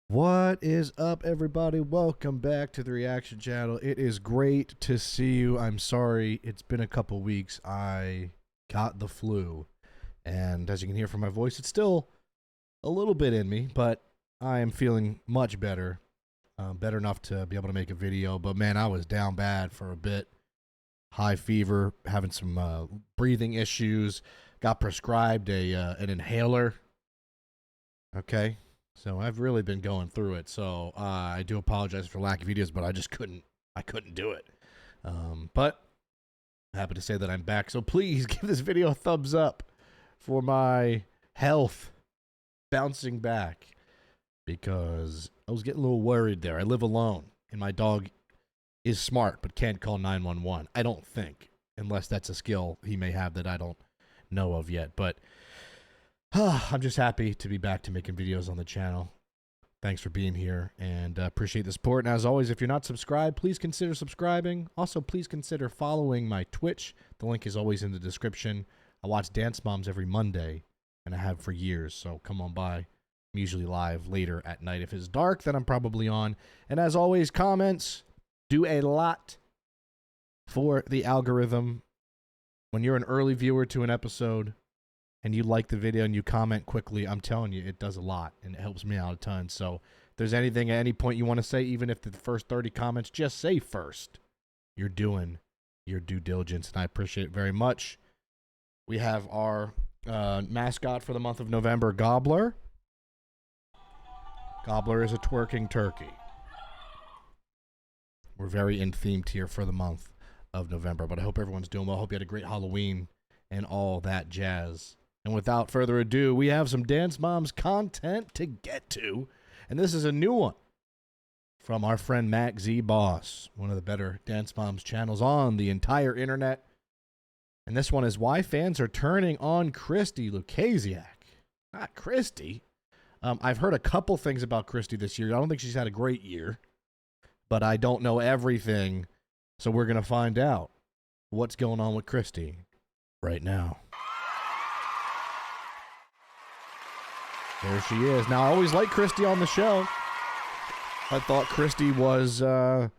What is up, everybody? Welcome back to the reaction channel. It is great to see you. I'm sorry it's been a couple weeks. I got the flu, and as you can hear from my voice, it's still a little bit in me, but I am feeling much better. Better enough to be able to make a video, but man, I was down bad for a bit. High fever, having some breathing issues, got prescribed an inhaler. Okay. So I've really been going through it. So I do apologize for lack of videos, but I just couldn't do it. But I'm happy to say that I'm back. So please give this video a thumbs up for my health bouncing back, because I was getting a little worried there. I live alone, and my dog is smart but can't call 911. I don't think, unless that's a skill he may have that I don't know of yet. But I'm just happy to be back to making videos on the channel. Thanks for being here, and appreciate the support. And as always, if you're not subscribed, please consider subscribing. Also, please consider following my Twitch. The link is always in the description. I watch Dance Moms every Monday, and I have for years, so come on by. I'm usually live later at night. If it's dark, then I'm probably on. And as always, comments do a lot for the algorithm. When you're an early viewer to an episode, and you like the video and you comment quickly, I'm telling you, it does a lot, and it helps me out a ton. So if there's anything at any point you want to say, even if the first 30 comments, just say first. You're doing your due diligence, and I appreciate it very much. We have our mascot for the month of November, Gobbler. Gobbler is a twerking turkey. We're very in themed here for the month of November, but I hope everyone's doing well. I hope you had a great Halloween and all that jazz. And without further ado, we have some Dance Moms content to get to. And this is a new one from our friend mackzboss, one of the better Dance Moms channels on the entire internet. And this one is why fans are turning on Christy Lukasiak. Not Christy. I've heard a couple things about Christy this year. I don't think she's had a great year, but I don't know everything. So we're going to find out what's going on with Christy right now. There she is. Now, I always liked Christy on the show. I thought Christy was at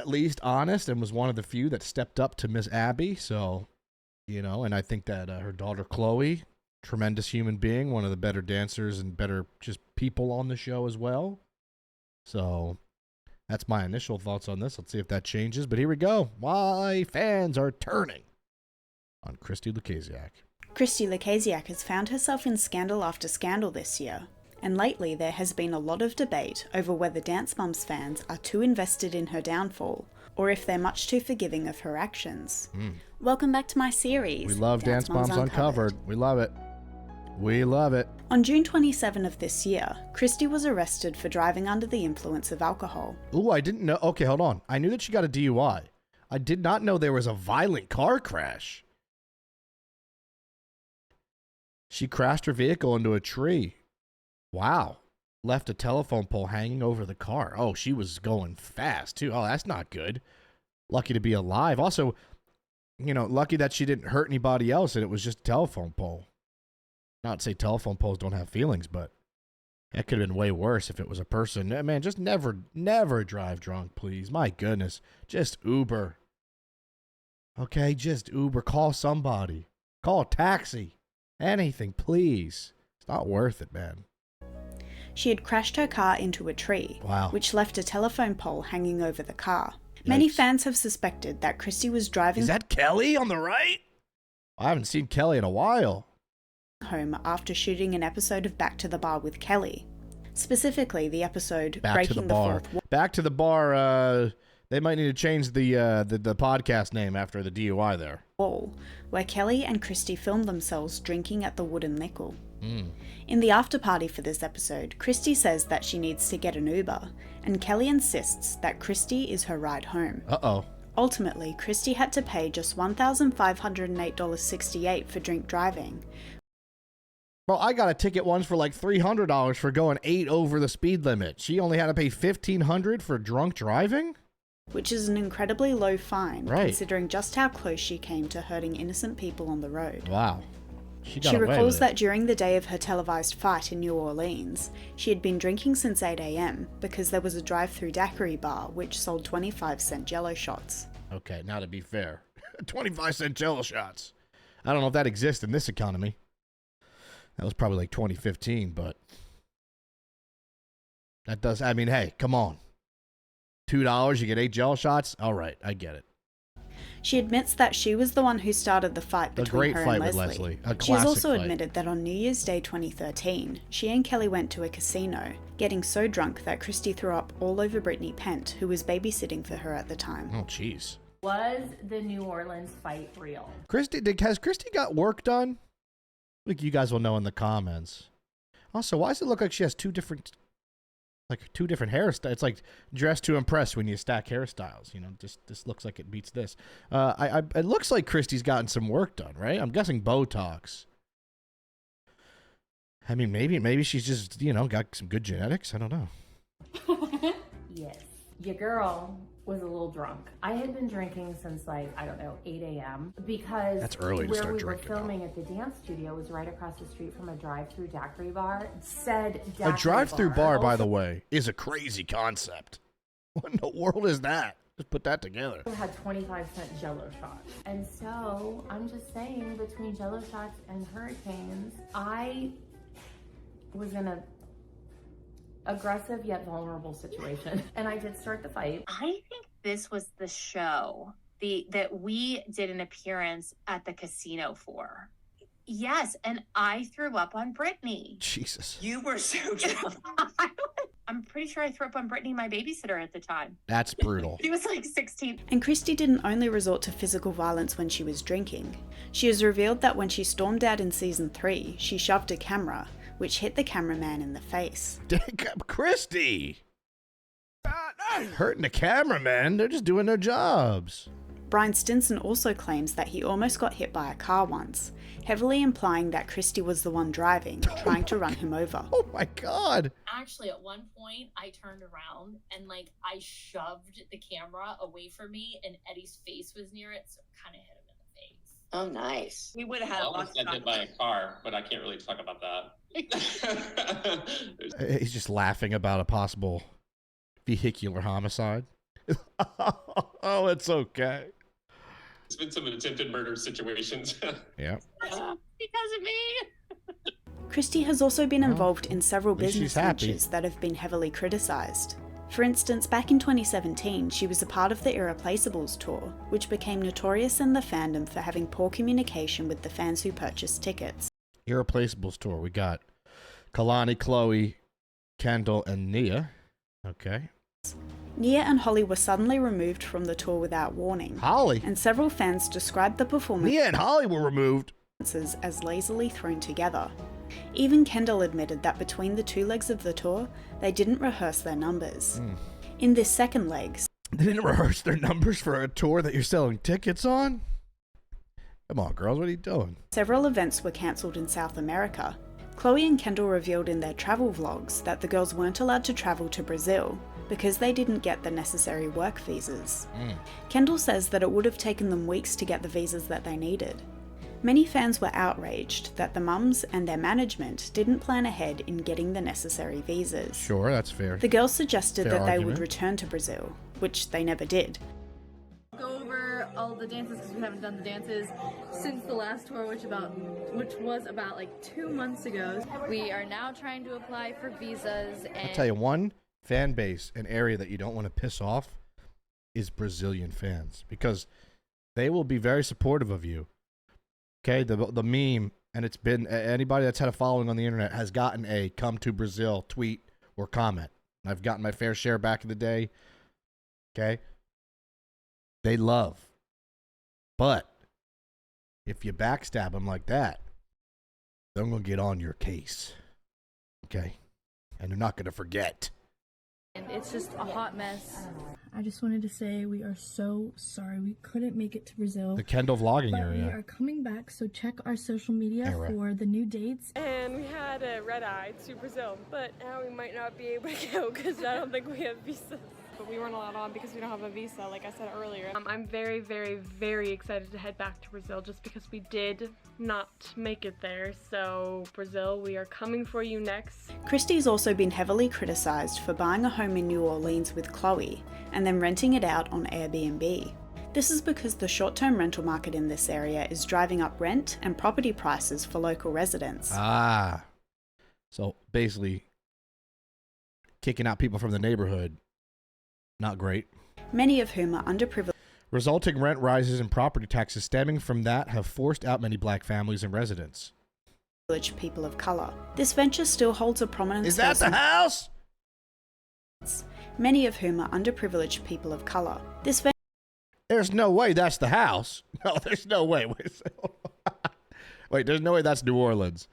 least honest and was one of the few that stepped up to Miss Abby. So, you know, and I think that her daughter Chloe, tremendous human being, one of the better dancers and better just people on the show as well. So that's my initial thoughts on this. Let's see if that changes. But here we go. Why fans are turning on Christy Lukasiak. Christy Lukasiak has found herself in scandal after scandal this year, and lately there has been a lot of debate over whether Dance Moms fans are too invested in her downfall, or if they're much too forgiving of her actions. Welcome back to my series. We love Dance Moms Uncovered. We love it. We love it. On June 27 of this year, Christy was arrested for driving under the influence of alcohol. Ooh, I didn't know. Okay, hold on. I knew that she got a DUI. I did not know there was a violent car crash. She crashed her vehicle into a tree. Wow. Left a telephone pole hanging over the car. Oh, she was going fast, too. Oh, that's not good. Lucky to be alive. Also, you know, lucky that she didn't hurt anybody else and it was just a telephone pole. Not to say telephone poles don't have feelings, but that could have been way worse if it was a person. Man, just never drive drunk, please. My goodness. Just Uber. Okay, just Uber. Call somebody. Call a taxi. Anything, please. It's not worth it, man. She had crashed her car into a tree, wow, which left a telephone pole hanging over the car. Yikes. Many fans have suspected that Christy was driving... Is that Kelly on the right? I haven't seen Kelly in a while. ...home after shooting an episode of Back to the Bar with Kelly. Specifically, the episode Back to the Bar. Back to the Bar, they might need to change the podcast name after the DUI there. Wall, where Kelly and Christy filmed themselves drinking at the Wooden Nickel. In the after party for this episode, Christy says that she needs to get an Uber, and Kelly insists that Christy is her ride home. Uh-oh. Ultimately, Christy had to pay just $1,508.68 for drink driving. Bro, I got a ticket once for like $300 for going 8 over the speed limit. She only had to pay $1,500 for drunk driving? Which is an incredibly low fine, right, considering just how close she came to hurting innocent people on the road. Wow. She got She away recalls with it. that during the day of her televised fight in New Orleans, she had been drinking since 8 a.m. because there was a drive-through daiquiri bar which sold 25-cent Jello shots. Okay, now to be fair, 25-cent Jello shots. I don't know if that exists in this economy. That was probably like 2015, but that does. I mean, hey, come on. $2, you get 8 Jello shots. All right, I get it. She admits that she was the one who started the fight between her and Leslie. She has also admitted that on New Year's Day 2013, she and Kelly went to a casino, getting so drunk that Christy threw up all over Brittany Pent, who was babysitting for her at the time. Oh, jeez. Was the New Orleans fight real? Has Christy got work done? I think you guys will know in the comments. Also, why does it look like she has two different hairstyles? It's like dress to impress when you stack hairstyles. You know, just this looks like it beats this. It looks like Christy's gotten some work done, right? I'm guessing Botox. I mean, maybe she's just, you know, got some good genetics. I don't know. Yes. Your girl was a little drunk. I had been drinking since like, I don't know, 8 a.m. because That's early to start drinking. Where we were filming at the dance studio was right across the street from a drive-through daiquiri bar. A drive-through bar, by the way, is a crazy concept. What in the world is that? Just put that together. It had 25-cent Jello shots. And so, I'm just saying, between Jello shots and hurricanes, I was in a aggressive yet vulnerable situation. And I did start the fight. I think this was the show that we did an appearance at the casino for. Yes, and I threw up on Brittany. Jesus. You were so drunk. I'm pretty sure I threw up on Brittany, my babysitter at the time. That's brutal. She was like 16. And Christy didn't only resort to physical violence when she was drinking. She has revealed that when she stormed out in season 3, she shoved a camera, which hit the cameraman in the face. Christy! Hurting the cameraman, they're just doing their jobs. Brian Stinson also claims that he almost got hit by a car once, heavily implying that Christy was the one driving, trying to run him over. Oh my God. Actually, at one point, I turned around and I shoved the camera away from me, and Eddie's face was near it, so it kind of hit him in the face. Oh, nice. We would have had I almost got hit by a car, but I can't really talk about that. He's just laughing about a possible vehicular homicide. Oh, it's okay. It's been some attempted murder situations. Yeah. Because of me. Christy has also been involved in several at least business she's happy. ventures that have been heavily criticised. For instance, back in 2017, she was a part of the Irreplaceables tour, which became notorious in the fandom for having poor communication with the fans who purchased tickets. Irreplaceables tour. We got Kalani, Chloe, Kendall, and Nia. Okay. Nia and Holly were suddenly removed from the tour without warning. Holly? And several fans described the performances Nia and Holly were removed. as lazily thrown together. Even Kendall admitted that between the two legs of the tour, they didn't rehearse their numbers. In this second leg, They didn't rehearse their numbers for a tour that you're selling tickets on? Come on, girls, what are you doing? several events were cancelled in South America. Chloe and Kendall revealed in their travel vlogs that the girls weren't allowed to travel to Brazil because they didn't get the necessary work visas. Kendall says that it would have taken them weeks to get the visas that they needed. Many fans were outraged that the mums and their management didn't plan ahead in getting the necessary visas. Sure, that's fair. The girls suggested Fair that they argument. would return to Brazil, which they never did. Go over all the dances because we haven't done the dances since the last tour, which was about like 2 months ago. We are now trying to apply for visas, and I'll tell you, one fan base, an area that you don't want to piss off is Brazilian fans, because they will be very supportive of you. Okay, the meme, and it's been, anybody that's had a following on the internet has gotten a "come to Brazil" tweet or comment. I've gotten my fair share back in the day. Okay, they love, but if you backstab them like that, they're gonna get on your case. Okay, and they're not gonna forget. it's just a hot mess. I just wanted to say we are so sorry we couldn't make it to Brazil. The Kendall vlogging But area. we are coming back, so check our social media Era. for the new dates. And we had a red eye to Brazil, but now we might not be able to go because I don't think we have visas. But we weren't allowed on because we don't have a visa, like I said earlier. I'm very, very, very excited to head back to Brazil just because we did not make it there. So Brazil, we are coming for you next. Christy's also been heavily criticised for buying a home in New Orleans with Chloe and then renting it out on Airbnb. This is because the short-term rental market in this area is driving up rent and property prices for local residents. Ah. So basically, kicking out people from the neighborhood, not great. Many of whom are underprivileged. Resulting rent rises and property taxes stemming from that have forced out many black families and residents. People of colour. This venture still holds a prominent Is that the house? Many of whom are underprivileged people of colour. There's no way that's the house. No, there's no way. Wait, there's no way that's New Orleans.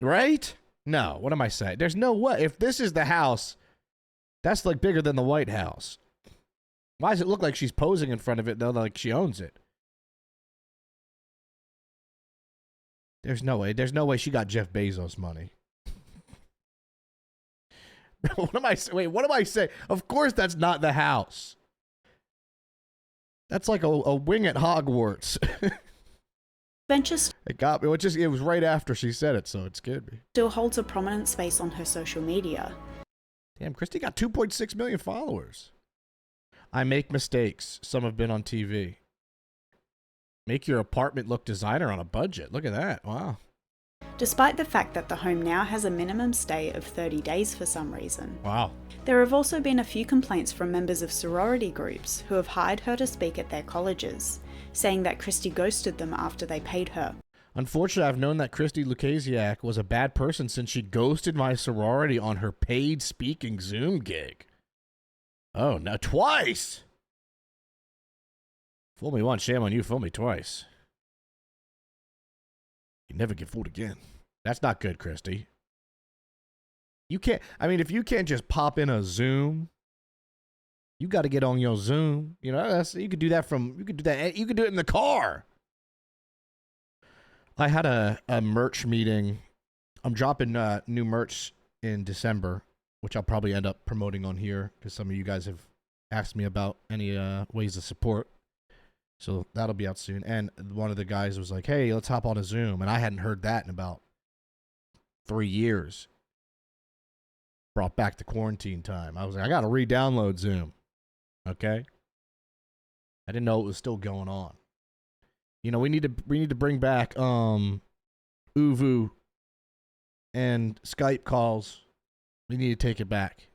Right? No, what am I saying? There's no way. If this is the house, that's like bigger than the White House. Why does it look like she's posing in front of it, though, like she owns it? There's no way. There's no way she got Jeff Bezos money. What am I saying? Wait, what am I saying? Of course that's not the house. That's like a wing at Hogwarts. It got me. It was right after she said it, so it scared me. Still holds a prominent space on her social media. Damn, Christy got 2.6 million followers. I make mistakes. Some have been on TV. Make your apartment look designer on a budget. Look at that. Wow. Despite the fact that the home now has a minimum stay of 30 days for some reason. Wow. There have also been a few complaints from members of sorority groups who have hired her to speak at their colleges, saying that Christy ghosted them after they paid her. Unfortunately, I've known that Christy Lukasiak was a bad person since she ghosted my sorority on her paid speaking Zoom gig. Oh, no, twice! Fool me once, shame on you, fool me twice. You never get fooled again. That's not good, Christy. You can't, I mean, if you can't just pop in a Zoom, you got to get on your Zoom. You know, you could do that you could do it in the car. I had a merch meeting. I'm dropping new merch in December, which I'll probably end up promoting on here because some of you guys have asked me about any ways to support. So that'll be out soon. And one of the guys was like, hey, let's hop on a Zoom. And I hadn't heard that in about 3 years. Brought back the quarantine time. I was like, I got to re-download Zoom. Okay? I didn't know it was still going on. You know, we need to bring back Uvu and Skype calls. We need to take it back.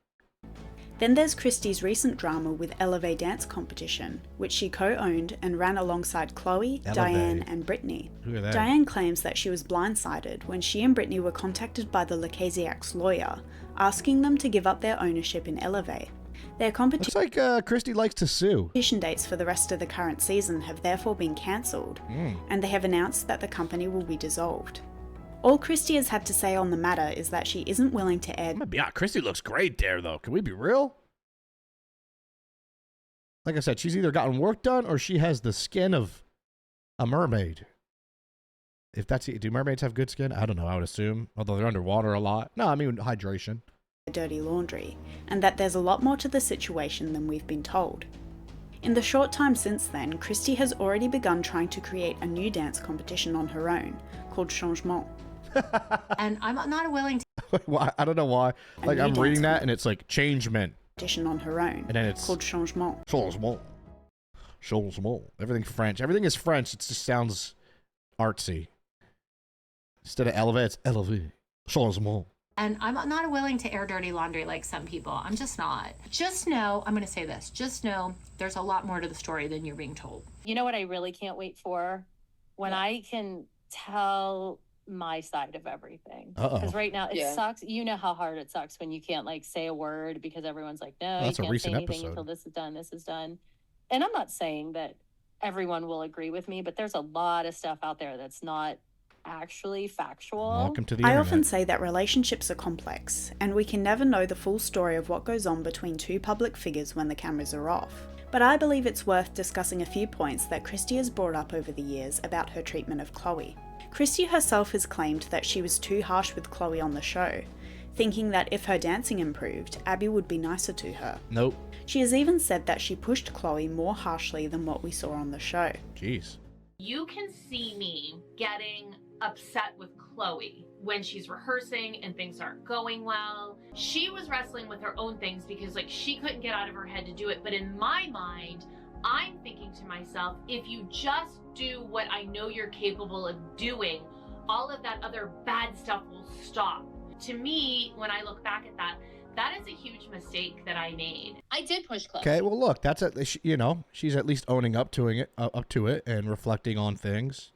Then there's Christy's recent drama with Elevate Dance Competition, which she co-owned and ran alongside Chloe, Diane, and Brittany. Who are they? Diane claims that she was blindsided when she and Brittany were contacted by the Lukasiak's lawyer, asking them to give up their ownership in Elevate. Their Looks like Christy likes to sue. competition dates for the rest of the current season have therefore been cancelled, and they have announced that the company will be dissolved. All Christy has had to say on the matter is that she isn't willing to air. Yeah, Christy looks great there, though. Can we be real? Like I said, she's either gotten work done or she has the skin of a mermaid. If that's it, do mermaids have good skin? I don't know. I would assume, although they're underwater a lot. No, I mean hydration. Dirty laundry, and that there's a lot more to the situation than we've been told. In the short time since then, Christy has already begun trying to create a new dance competition on her own, called Changement. And I'm not willing to. Why? I don't know why. Like, I'm reading that and it's like changement. Competition on her own, And then it's called Changement. Changement. Changement. Everything French. Everything is French. It just sounds artsy. Instead of elevate, it's elevate. Changement. And I'm not willing to air dirty laundry like some people. I'm just not. Just know, I'm going to say this. Just know there's a lot more to the story than you're being told. You know what I really can't wait for? When I can tell my side of everything. Because right now it sucks. You know how hard it sucks when you can't like say a word because everyone's like, no, you can't say anything until this is done, this is done. And I'm not saying that everyone will agree with me, but there's a lot of stuff out there that's not actually factual. Welcome to the I internet. often say that relationships are complex, and we can never know the full story of what goes on between two public figures when the cameras are off. But I believe it's worth discussing a few points that Christy has brought up over the years about her treatment of Chloe. Christy herself has claimed that she was too harsh with Chloe on the show, thinking that if her dancing improved, Abby would be nicer to her. Nope. She has even said that she pushed Chloe more harshly than what we saw on the show. Jeez. You can see me getting upset with Chloe when she's rehearsing and things aren't going well. She was wrestling with her own things because like she couldn't get out of her head to do it. But in my mind, I'm thinking to myself, if you just do what I know you're capable of doing, all of that other bad stuff will stop. To me, when I look back at that, that is a huge mistake that I made. I did push Chloe. Okay, well, look, that's she's at least owning up to it and reflecting on things.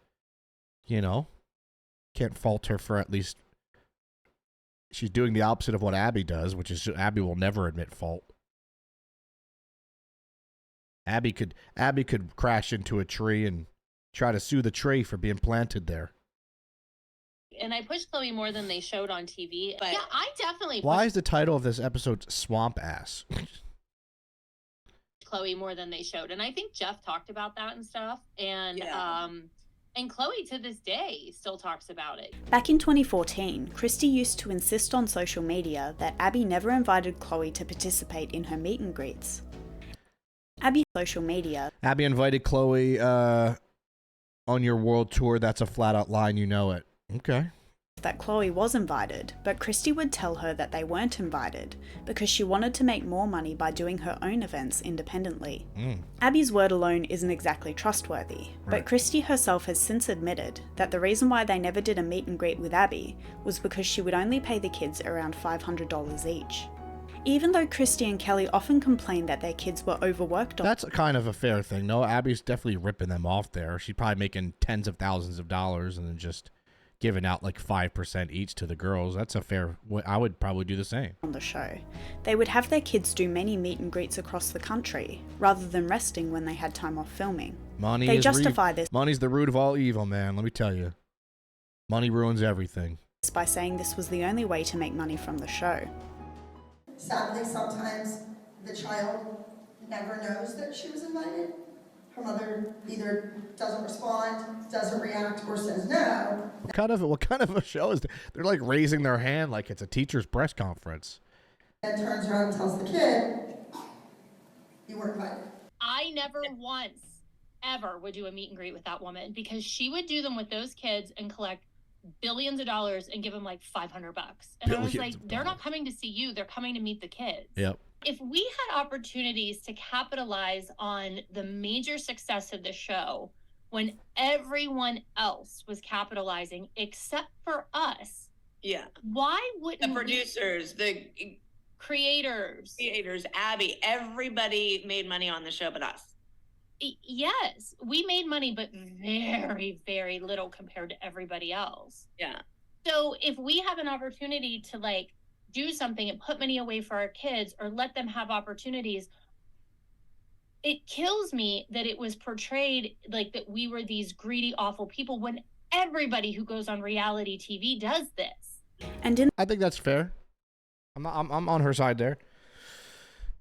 Can't fault her for at least she's doing the opposite of what Abby does, which is Abby will never admit fault. Abby could crash into a tree and try to sue the tree for being planted there. And I pushed Chloe more than they showed on TV. But yeah, I definitely Why is the title of this episode Swamp Ass? Chloe more than they showed. And I think Jeff talked about that and stuff. And and Chloe to this day still talks about it. Back in 2014, Christy used to insist on social media that Abby never invited Chloe to participate in her meet and greets. Abby invited Chloe on your world tour. That's a flat out line, you know it. Okay. That Chloe was invited, but Christy would tell her that they weren't invited because she wanted to make more money by doing her own events independently. Abby's word alone isn't exactly trustworthy, but Christy herself has since admitted that the reason why they never did a meet and greet with Abby was because she would only pay the kids around $500 each. Even though Christy and Kelly often complained that their kids were overworked. That's kind of a fair thing. No, Abby's definitely ripping them off there. She's probably making tens of thousands of dollars and then just giving out like 5% each to the girls. That's a fair. I would probably do the same. On the show, they would have their kids do many meet and greets across the country rather than resting when they had time off filming. They justify this. Money's the root of all evil, man. Let me tell you. Money ruins everything. By saying this was the only way to make money from the show. Sadly, sometimes the child never knows that she was invited. Her mother either doesn't respond, doesn't react, or says no. What kind of a show is they're like raising their hand like it's a teacher's press conference. And turns around and tells the kid, you weren't invited. I never once ever would do a meet and greet with that woman because she would do them with those kids and collect billions of dollars and give them like $500. And I was like, they're not coming to see you, they're coming to meet the kids. Yep. If we had opportunities to capitalize on the major success of the show when everyone else was capitalizing except for us, why wouldn't the producers, the creators, Abby, everybody made money on the show but us? Yes, we made money, but very, very little compared to everybody else. Yeah. So if we have an opportunity to like do something and put money away for our kids or let them have opportunities, it kills me that it was portrayed like that we were these greedy, awful people when everybody who goes on reality TV does this. I think that's fair. I'm on her side there.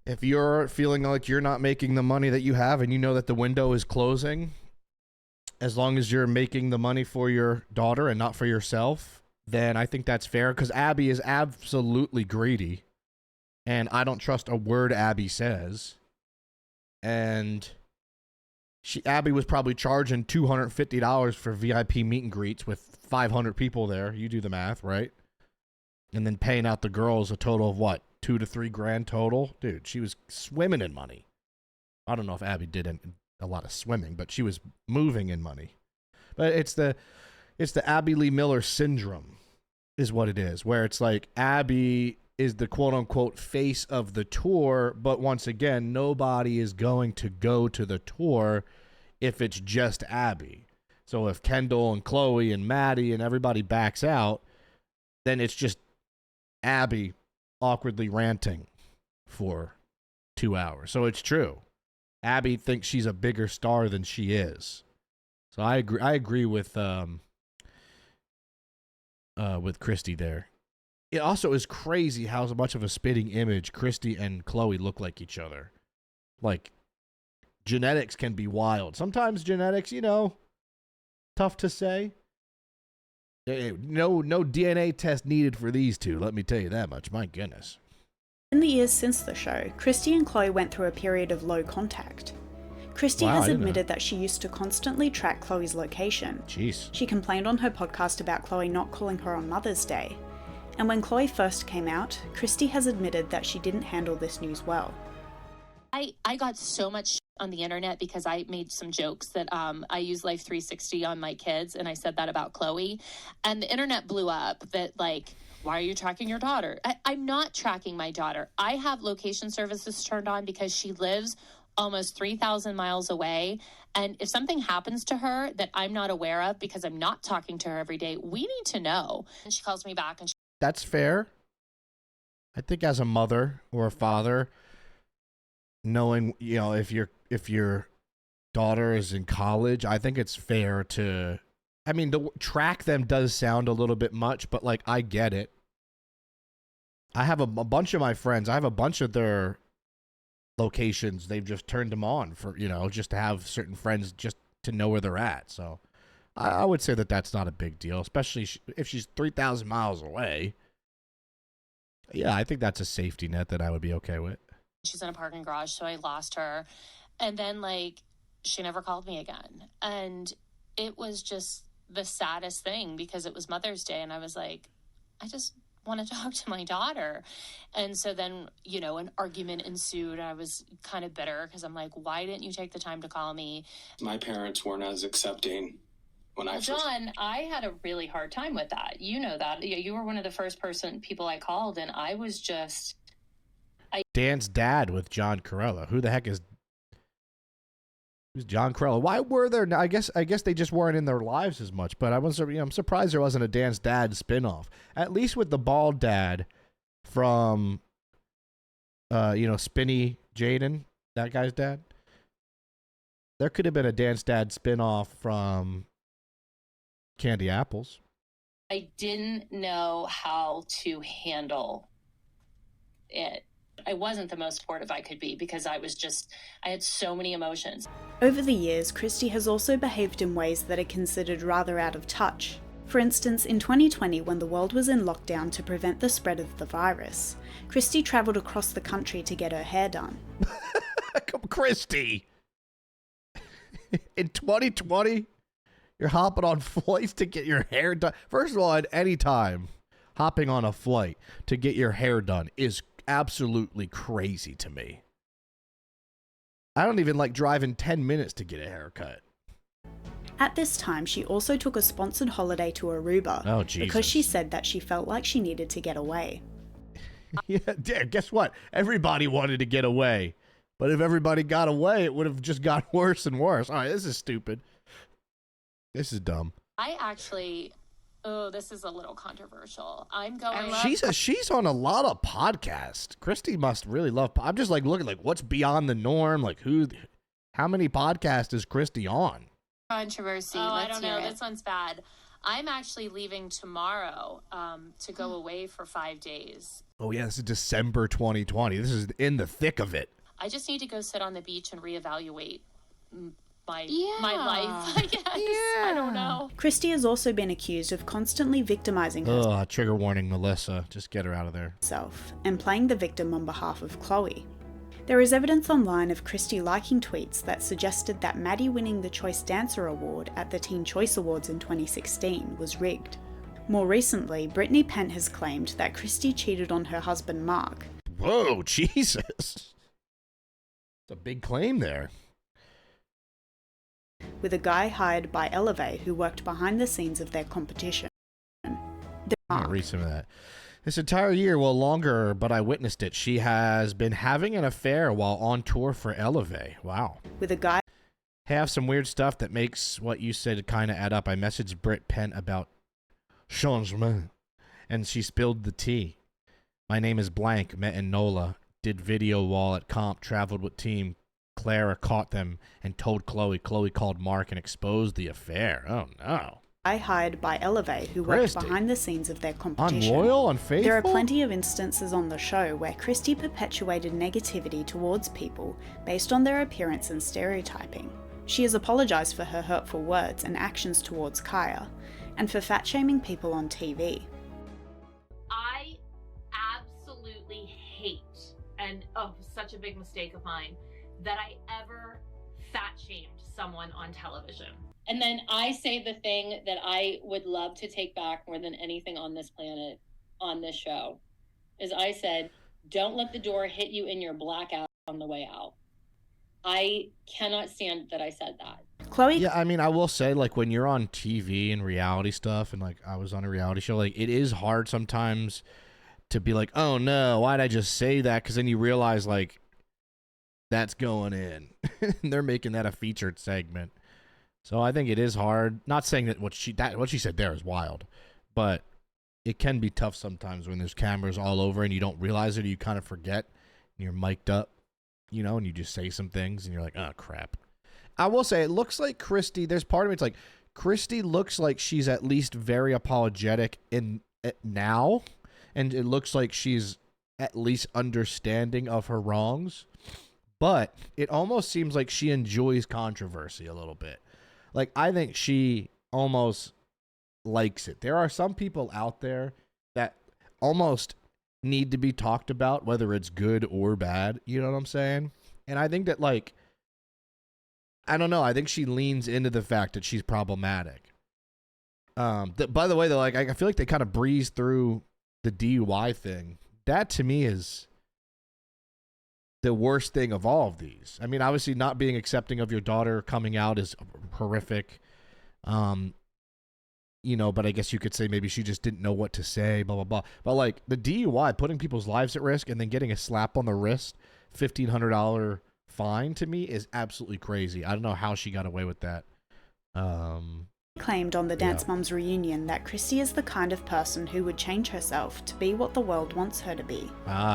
If you're feeling like you're not making the money that you have and you know that the window is closing, as long as you're making the money for your daughter and not for yourself, then I think that's fair because Abby is absolutely greedy and I don't trust a word Abby says. And Abby was probably charging $250 for VIP meet and greets with 500 people there. You do the math, right? And then paying out the girls a total of what? $2 to $3 grand total. Dude, she was swimming in money. I don't know if Abby did a lot of swimming, but she was moving in money. But it's the Abby Lee Miller syndrome is what it is, where it's like Abby is the quote unquote face of the tour, but once again, nobody is going to go to the tour if it's just Abby. So if Kendall and Chloe and Maddie and everybody backs out, then it's just Abby awkwardly ranting for 2 hours. So it's true. Abby thinks she's a bigger star than she is. So I agree with Christy there. It also is crazy how much of a spitting image Christy and Chloe look like each other. Like, genetics can be wild. Sometimes genetics, tough to say. No DNA test needed for these two, let me tell you that much. My goodness. In the years since the show, Christy and Chloe went through a period of low contact. Christy has admitted that she used to constantly track Chloe's location. Jeez. She complained on her podcast about Chloe not calling her on Mother's Day. And when Chloe first came out, Christy has admitted that she didn't handle this news well. I got so much shit on the internet because I made some jokes that I use Life 360 on my kids, and I said that about Chloe. And the internet blew up that, like, why are you tracking your daughter? I'm not tracking my daughter. I have location services turned on because she lives almost 3,000 miles away. And if something happens to her that I'm not aware of because I'm not talking to her every day, we need to know. And she calls me back and that's fair. I think as a mother or a father, knowing, you know, if your daughter is in college, I think it's fair to, I mean, to track them does sound a little bit much, but like, I get it. I have a bunch of my friends, I have a bunch of their locations. They've just turned them on for, you know, just to have certain friends just to know where they're at. So I would say that that's not a big deal, especially if she's 3,000 miles away. Yeah, I think that's a safety net that I would be okay with. she's in a parking garage, so I lost her. And then, like, she never called me again. And it was just the saddest thing because it was Mother's Day, and I was like, I just want to talk to my daughter. And so then, you know, an argument ensued. I was kind of bitter because I'm like, why didn't you take the time to call me? My parents weren't as accepting when I first... John, I had a really hard time with that. You know that. You were one of the first people I called, and I was just... Dan's dad with John Corella. Who the heck is... Who's John Corella? Why were there... I guess they just weren't in their lives as much, but I'm surprised there wasn't a Dan's dad spinoff. At least with the bald dad from, Spinny Jaden, that guy's dad. There could have been a Dan's dad spinoff from Candy Apples. I didn't know how to handle it. I wasn't the most supportive I could be because I had so many emotions. Over the years, Christy has also behaved in ways that are considered rather out of touch. For instance, in 2020, when the world was in lockdown to prevent the spread of the virus, Christy travelled across the country to get her hair done. Christy! In 2020, you're hopping on flights to get your hair done. First of all, at any time, hopping on a flight to get your hair done is absolutely crazy to me. I don't even like driving 10 minutes to get a haircut. At this time, she also took a sponsored holiday to Aruba. Oh, Jesus. Because she said that she felt like she needed to get away. Yeah, guess what? Everybody wanted to get away. But if everybody got away, it would have just gotten worse and worse. All right, this is stupid. This is dumb. I actually... Oh, this is a little controversial. I'm going... She's on a lot of podcasts. Christy must really love... I'm just like looking like what's beyond the norm. Like how many podcasts is Christy on? Controversy. I don't know. This one's bad. I'm actually leaving tomorrow to go away for 5 days. Oh, yeah. This is December 2020. This is in the thick of it. I just need to go sit on the beach and reevaluate my life, I guess. I don't know. Christy has also been accused of constantly victimizing herself. Trigger warning, Melissa. Just get her out of there. And playing the victim on behalf of Chloe. There is evidence online of Christy liking tweets that suggested that Maddie winning the Choice Dancer Award at the Teen Choice Awards in 2016 was rigged. More recently, Brittany Pent has claimed that Christy cheated on her husband Mark. Whoa, Jesus. It's a big claim there. With a guy hired by Elevate who worked behind the scenes of their competition. I'm gonna read some of that. This entire year, well, longer, but I witnessed it. She has been having an affair while on tour for Elevate. Wow. With a guy. Have some weird stuff that makes what you said kind of add up. I messaged Britt Pent about changement, and she spilled the tea. My name is blank, met in NOLA, did video while at comp, traveled with team. Clara caught them and told Chloe. Chloe called Mark and exposed the affair. Oh, no. I hired by Elevate who worked behind the scenes of their competition. Unloyal, unfaithful? There are plenty of instances on the show where Christy perpetuated negativity towards people based on their appearance and stereotyping. She has apologized for her hurtful words and actions towards Kaya, and for fat shaming people on TV. I absolutely hate, and such a big mistake of mine, that I ever fat shamed someone on television. And then I say the thing that I would love to take back more than anything on this planet, on this show, is I said, don't let the door hit you in your blackout on the way out. I cannot stand that I said that. Chloe? Yeah, I mean, I will say, like, when you're on TV and reality stuff, and, like, I was on a reality show, like, it is hard sometimes to be like, oh, no, why'd I just say that? Because then you realize, like, that's going in. They're making that a featured segment. So I think it is hard. Not saying that what she said there is wild, but it can be tough sometimes when there's cameras all over and you don't realize it, or you kind of forget, and you're mic'd up, you know, and you just say some things, and you're like, oh, crap. I will say, it looks like Christy, there's part of me, it's like, Christy looks like she's at least very apologetic now, and it looks like she's at least understanding of her wrongs, but it almost seems like she enjoys controversy a little bit. Like, I think she almost likes it. There are some people out there that almost need to be talked about, whether it's good or bad, you know what I'm saying? And I think that, like, I don't know, I think she leans into the fact that she's problematic. By the way, though, like, I feel like they kind of breeze through the DUI thing. That, to me, is the worst thing of all of these. I mean, obviously, not being accepting of your daughter coming out is horrific. You know, but I guess you could say maybe she just didn't know what to say, blah, blah, blah. But, like, the DUI, putting people's lives at risk and then getting a slap on the wrist, $1,500 fine, to me, is absolutely crazy. I don't know how she got away with that. Claimed on the Dance Moms reunion that Christy is the kind of person who would change herself to be what the world wants her to be,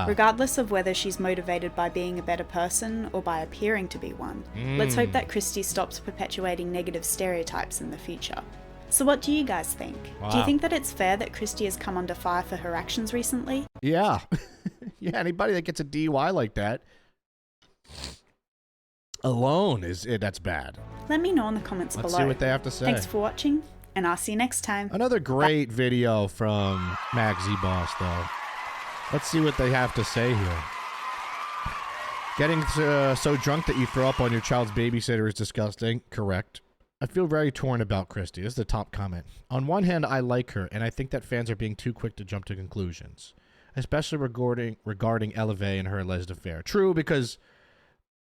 regardless of whether she's motivated by being a better person or by appearing to be one. Let's hope that Christy stops perpetuating negative stereotypes in the future. So what do you guys think? Wow. Do you think that it's fair that Christy has come under fire for her actions recently? Yeah. Yeah, anybody that gets a DUI like that alone that's bad. Let me know in the comments below. Let's see what they have to say. Thanks for watching, and I'll see you next time. Another great video from mackzboss, though. Let's see what they have to say here. Getting so drunk that you throw up on your child's babysitter is disgusting. Correct. I feel very torn about Christy. This is the top comment. On one hand, I like her, and I think that fans are being too quick to jump to conclusions, especially regarding Eleve and her alleged affair. True, because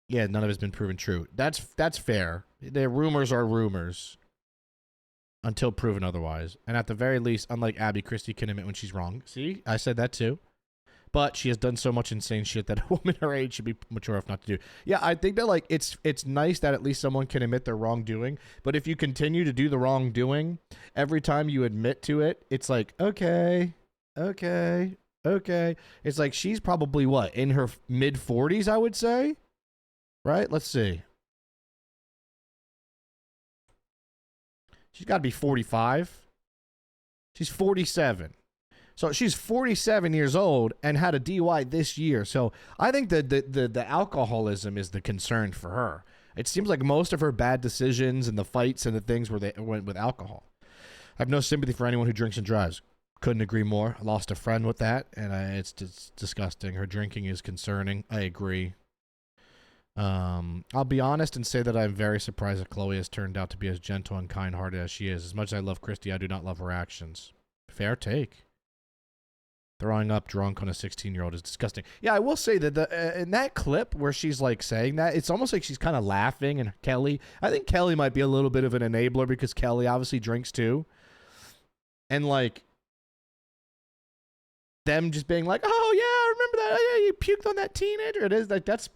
yeah, none of it's been proven true. That's fair. The rumors are rumors until proven otherwise. And at the very least, unlike Abby, Christy can admit when she's wrong. See, I said that too. But she has done so much insane shit that a woman her age should be mature enough not to do. Yeah, I think that, like, it's nice that at least someone can admit their wrongdoing. But if you continue to do the wrongdoing, every time you admit to it, it's like, okay. It's like she's probably, what, in her mid-40s, I would say? Right? Let's see. She's got to be 45. She's 47. So she's 47 years old and had a DUI this year. So I think that the alcoholism is the concern for her. It seems like most of her bad decisions and the fights and the things went with alcohol. I have no sympathy for anyone who drinks and drives. Couldn't agree more. I lost a friend with that, and it's disgusting. Her drinking is concerning. I agree. I'll be honest and say that I'm very surprised that Chloe has turned out to be as gentle and kind-hearted as she is. As much as I love Christy, I do not love her actions. Fair take. Throwing up drunk on a 16-year-old is disgusting. Yeah, I will say that in that clip where she's like saying that, it's almost like she's kind of laughing. And I think Kelly might be a little bit of an enabler because Kelly obviously drinks too. And like them just being like, "Oh yeah, I remember that. Oh, yeah, you puked on that teenager." It is like that's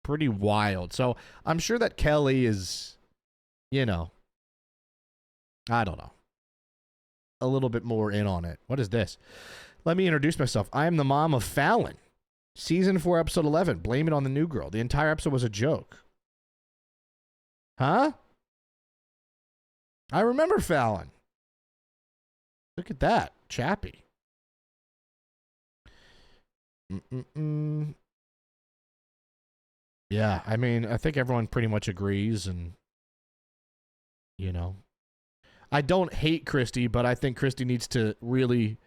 pretty wild. So I'm sure that Kelly is, you know, I don't know, a little bit more in on it. What is this? Let me introduce myself. I am the mom of Fallon. Season 4, episode 11. Blame it on the new girl. The entire episode was a joke. Huh? I remember Fallon. Look at that. Chappie. Yeah, I mean, I think everyone pretty much agrees, and, you know, I don't hate Christy, but I think Christy needs to really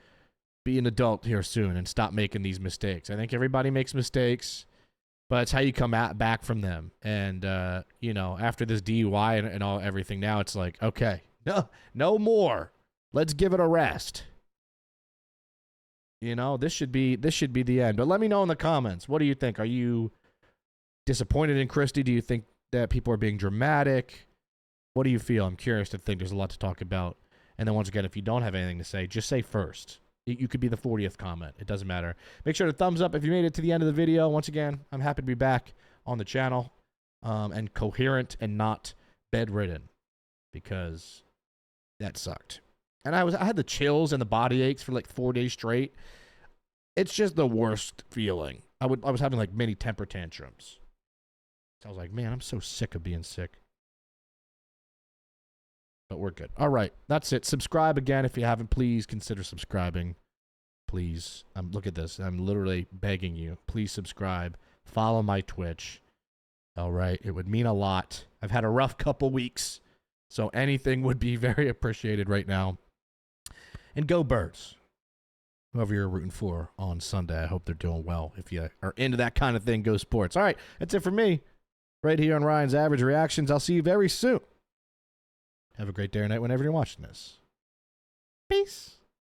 be an adult here soon and stop making these mistakes. I think everybody makes mistakes, but it's how you come back from them. And, you know, after this DUI and all everything now, it's like, okay, no more. Let's give it a rest. You know, this should be the end. But let me know in the comments. What do you think? Are you disappointed in Christy? Do you think that people are being dramatic? What do you feel? I'm curious to think. There's a lot to talk about. And then once again, if you don't have anything to say, just say first. You could be the 40th comment. It doesn't matter. Make sure to thumbs up if you made it to the end of the video. Once again, I'm happy to be back on the channel and coherent and not bedridden because that sucked. And I had the chills and the body aches for like 4 days straight. It's just the worst feeling. I was having like mini temper tantrums. I was like, man, I'm so sick of being sick. But we're good. All right, that's it. Subscribe again if you haven't. Please consider subscribing. Please. Look at this. I'm literally begging you. Please subscribe. Follow my Twitch. All right, it would mean a lot. I've had a rough couple weeks, so anything would be very appreciated right now. And go Birds. Whoever you're rooting for on Sunday, I hope they're doing well. If you are into that kind of thing, go sports. All right, that's it for me. Right here on Ryan's Average Reactions. I'll see you very soon. Have a great day or night whenever you're watching this. Peace.